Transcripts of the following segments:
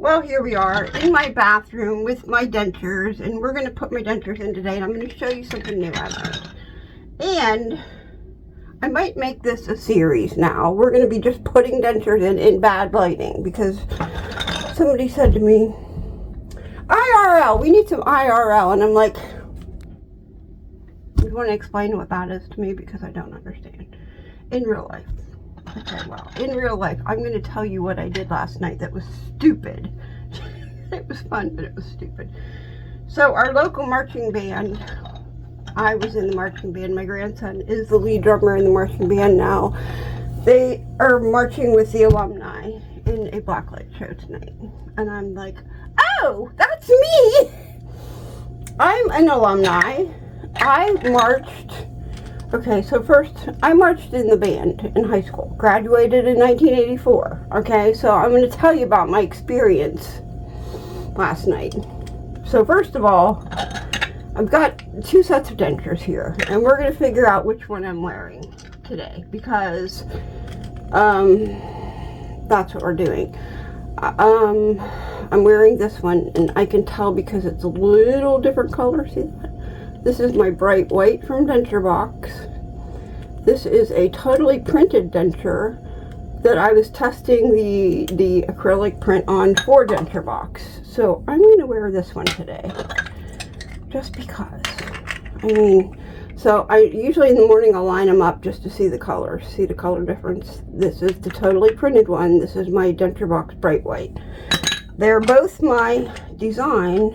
Well, here we are in my bathroom with my dentures, and we're going to put my dentures in today, and I'm going to show you something new I've made. And I might make this a series now. We're going to be just putting dentures in bad lighting, because somebody said to me, IRL, we need some IRL, and I'm like, you want to explain what that is to me, because I don't understand. In real life. Okay, well, in real life, I'm going to tell you what I did last night that was stupid. It was fun, but it was stupid. So, our local marching band, I was in the marching band. My grandson is the lead drummer in the marching band now. They are marching with the alumni in a blacklight show tonight. And I'm like, oh, that's me! I'm an alumni. I marched... Okay, so first, I marched in the band in high school. Graduated in 1984. Okay, so I'm going to tell you about my experience last night. So first of all, I've got two sets of dentures here. And we're going to figure out which one I'm wearing today. Because, that's what we're doing. I'm wearing this one, and I can tell because it's a little different color. See that? This is my bright white from Denture Box. This is a totally printed denture that I was testing the acrylic print on for Denture Box. So I'm going to wear this one today. Just because. I mean, so I usually in the morning I'll line them up just to see the colors. See the color difference. This is the totally printed one. This is my Denture Box bright white. They're both my design.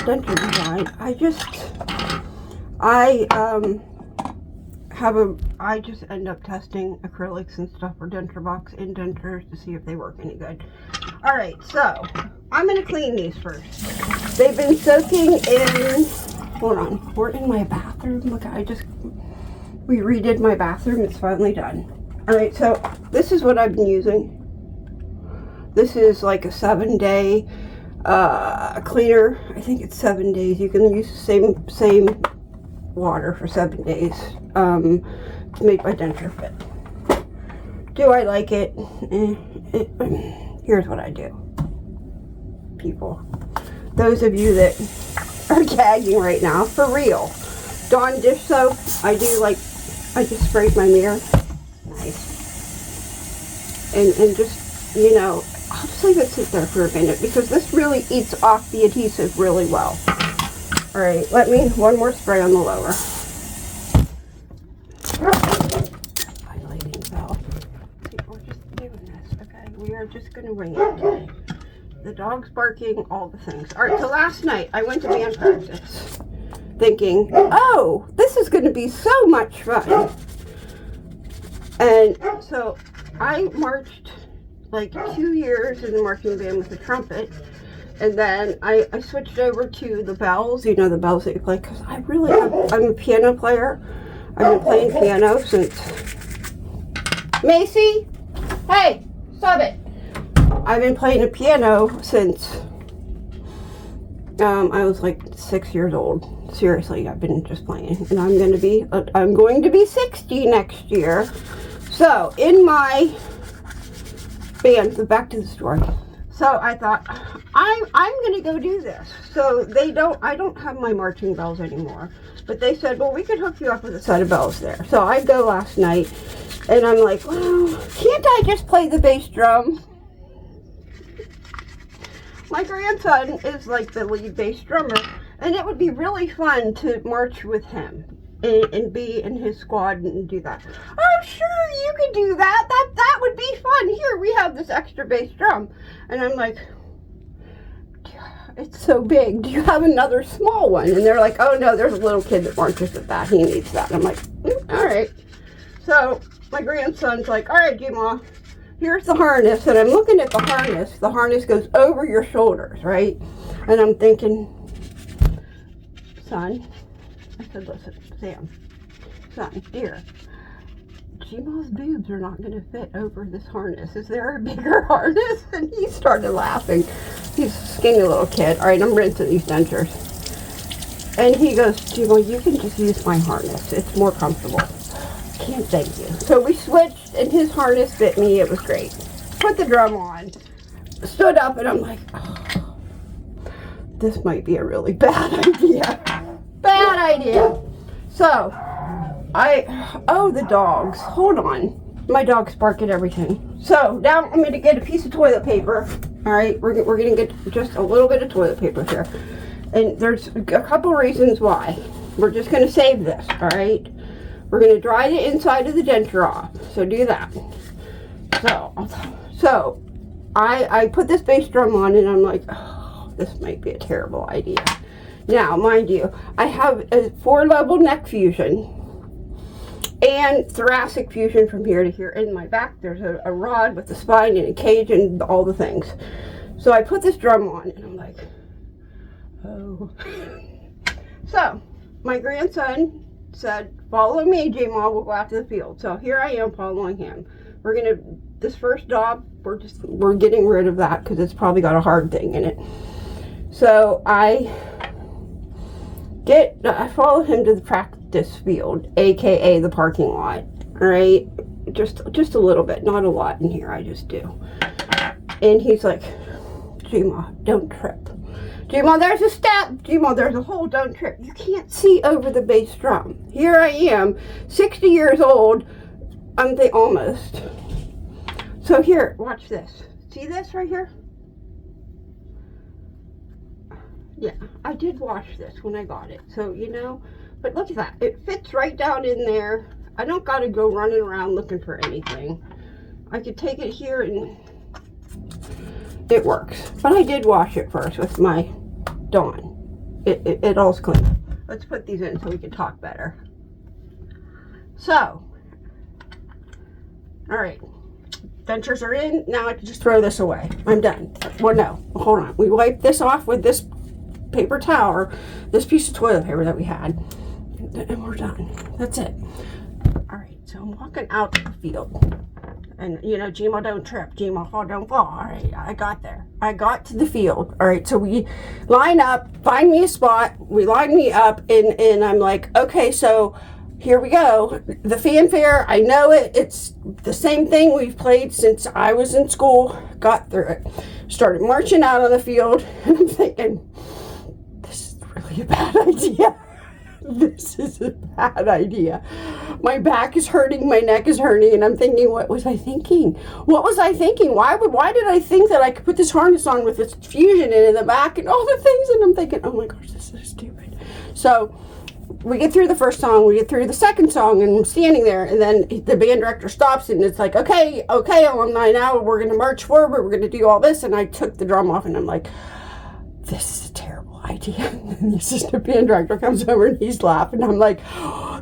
Denture design. I just end up testing acrylics and stuff for Denture Box in dentures to see if they work any good. Alright, so I'm going to clean these first. They've been soaking in, hold on, we're in my bathroom. Look, we redid my bathroom. It's finally done. Alright, so this is what I've been using. This is like a 7-day cleaner. I think it's 7 days. You can use the same water for 7 days to make my denture fit. Do I like it? Here's what I do, people. Those of you that are gagging right now, for real, Dawn dish soap. I just sprayed my mirror. Nice. And just, you know, I'll just leave it sit there for a minute because this really eats off the adhesive really well. Alright, one more spray on the lower. My lighting fell. See, we're just doing this, okay? We are just going to wing it today. The dog's barking, all the things. Alright, so last night I went to band practice thinking, oh, this is going to be so much fun. And so I marched like 2 years in the marching band with the trumpet, and then I switched over to the bells, you know, the bells that you play, because I'm a piano player. I've been playing piano since, Macy, hey, stop it. I've been playing the piano since I was like 6 years old. Seriously, I've been just playing, and I'm going to be 60 next year. So in my band, back to the story. So I thought, I'm going to go do this. So I don't have my marching bells anymore. But they said, well, we could hook you up with a set of bells there. So I go last night, and I'm like, well, can't I just play the bass drum? My grandson is like the lead bass drummer, and it would be really fun to march with him and be in his squad and do that. Oh, sure, you could do that. That would be fun. Here, we have this extra bass drum. And I'm like, it's so big. Do you have another small one? And they're like, oh, no, there's a little kid that marches with that. He needs that. And I'm like, all right. So my grandson's like, all right, G-Ma, here's the harness. And I'm looking at the harness. The harness goes over your shoulders, right? And I'm thinking, son, I said, listen, Sam, son, dear, G-Ma's boobs are not going to fit over this harness. Is there a bigger harness? And he started laughing. He's a skinny little kid. All right, I'm rinsing these dentures. And he goes, G-Ma, you can just use my harness. It's more comfortable. Can't thank you. So we switched, and his harness fit me. It was great. Put the drum on. stood up and I'm like, oh, this might be a really bad idea. Bad idea. So, the dogs. Hold on. My dogs bark at everything. So, now I'm going to get a piece of toilet paper. Alright, we're going to get just a little bit of toilet paper here. And there's a couple reasons why. We're just going to save this, alright? We're going to dry the inside of the denture off. So, do that. So I put this bass drum on and I'm like, oh, this might be a terrible idea. Now, mind you, I have a 4-level neck fusion and thoracic fusion from here to here. In my back, there's a rod with the spine and a cage and all the things. So I put this drum on and I'm like, oh. So, my grandson said, follow me, J-Ma, we'll go out to the field. So here I am following him. We're going to, this first job, we're getting rid of that because it's probably got a hard thing in it. So I follow him to the practice field, aka the parking lot. All right, just a little bit, not a lot in here. I just do. And he's like, J-Ma, don't trip. J-Ma, there's a step. J-Ma, there's a hole. Don't trip. You can't see over the bass drum. Here I am, 60 years old. I'm almost. So here, watch this. See this right here? Yeah, I did wash this when I got it. So, you know, but look at that. It fits right down in there. I don't got to go running around looking for anything. I could take it here and it works. But I did wash it first with my Dawn. It all's clean. Let's put these in so we can talk better. So, all right, dentures are in. Now I can just throw this away. I'm done. Well, no, hold on. We wipe this off with this paper towel, or this piece of toilet paper that we had, and we're done. That's it. All right, so I'm walking out to the field, and you know, J-Ma, don't trip. J-Ma, don't fall. All right, I got there. I got to the field. All right, so we line up, find me a spot. We line me up, and I'm like, okay, so here we go. The fanfare, I know it. It's the same thing we've played since I was in school. Got through it. Started marching out on the field, and I'm thinking, this is really a bad idea. This is a bad idea. My back is hurting, my neck is hurting, and I'm thinking, what was I thinking? What was I thinking? Why did I think that I could put this harness on with this fusion in the back and all the things? And I'm thinking, oh my gosh, this is stupid. So we get through the first song, we get through the second song, and I'm standing there, and then the band director stops, and it's like, okay, alumni, now we're going to march forward, we're going to do all this, and I took the drum off, and I'm like, this is a terrible idea. And the assistant band director comes over, and he's laughing, I'm like,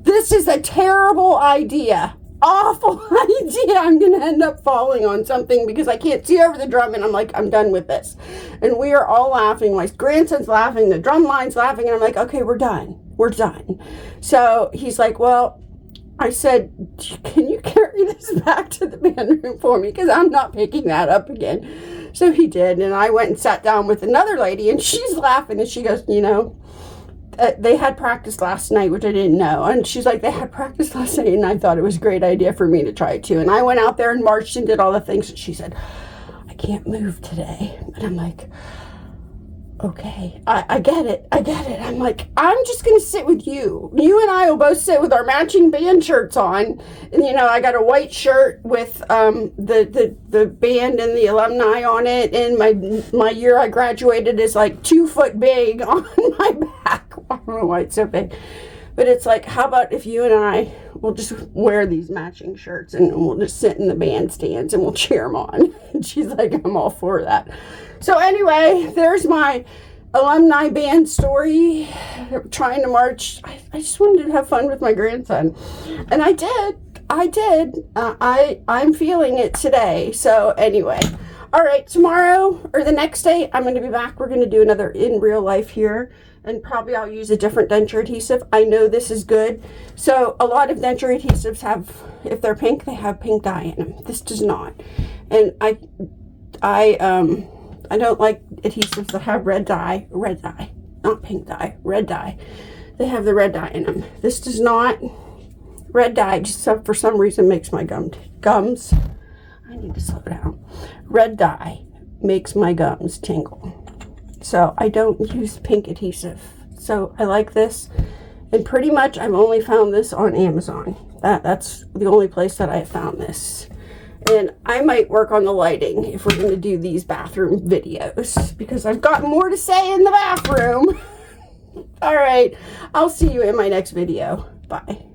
this is a terrible idea. Awful idea. I'm going to end up falling on something because I can't see over the drum, and I'm like, I'm done with this. And we are all laughing. My grandson's laughing, the drum line's laughing, and I'm like, okay, we're done. We're done. So he's like, well, I said, can you carry this back to the band room for me? Because I'm not picking that up again. So he did. And I went and sat down with another lady, and she's laughing, and she goes, you know, they had practice last night, which I didn't know. And she's like, they had practice last night, and I thought it was a great idea for me to try it too. And I went out there and marched and did all the things. And she said, I can't move today. And I'm like, okay, I get it. I'm like, I'm just going to sit with you. You and I will both sit with our matching band shirts on. And, you know, I got a white shirt with the band and the alumni on it. And my year I graduated is like 2 foot big on my back. I don't know why it's so big. But it's like, how about if you and I will just wear these matching shirts and we'll just sit in the bandstands and we'll cheer them on. And she's like, I'm all for that. So anyway, there's my alumni band story. Trying to march. I just wanted to have fun with my grandson. And I did. I'm feeling it today. So anyway. All right, tomorrow or the next day, I'm going to be back. We're going to do another in real life here. And probably I'll use a different denture adhesive. I know this is good. So a lot of denture adhesives have, if they're pink, they have pink dye in them. This does not. And I don't like adhesives that have red dye, not pink dye, red dye. They have the red dye in them. This does not. Red dye just for some reason makes my gums. I need to slow down. Red dye makes my gums tingle. So I don't use pink adhesive. So I like this. And pretty much I've only found this on Amazon. That's the only place that I found this. And I might work on the lighting if we're going to do these bathroom videos, because I've got more to say in the bathroom. All right, I'll see you in my next video. Bye.